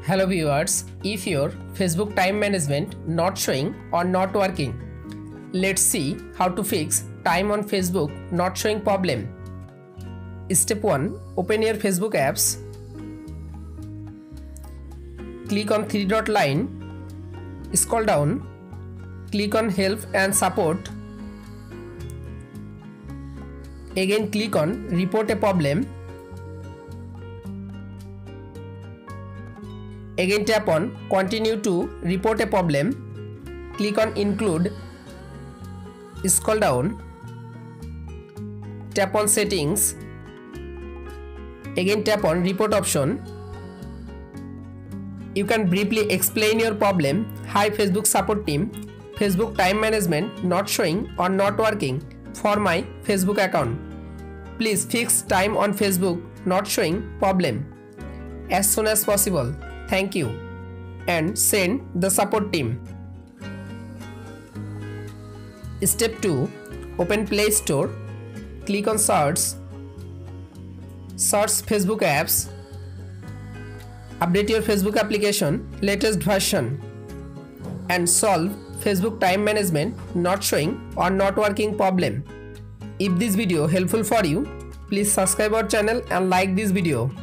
Hello viewers, if your Facebook time management not showing or not working, let's see how to fix time on Facebook not showing problem. Step 1. Open your Facebook apps. Click on three dot line. Scroll down. Click on help and support. Again click on report a problem. Again tap on continue to report a problem. Click on include. Scroll down. Tap on settings. Again tap on report option. You can briefly explain your problem. Hi Facebook support team. Facebook time management not showing or not working for my Facebook account. Please fix time on Facebook not showing problem as soon as possible. Thank you, and send the support team. Step 2. Open Play Store. Click on search. Search Facebook apps. Update your Facebook application latest version and solve Facebook time management not showing or not working problem. If this video helpful for you, please subscribe our channel and like this video.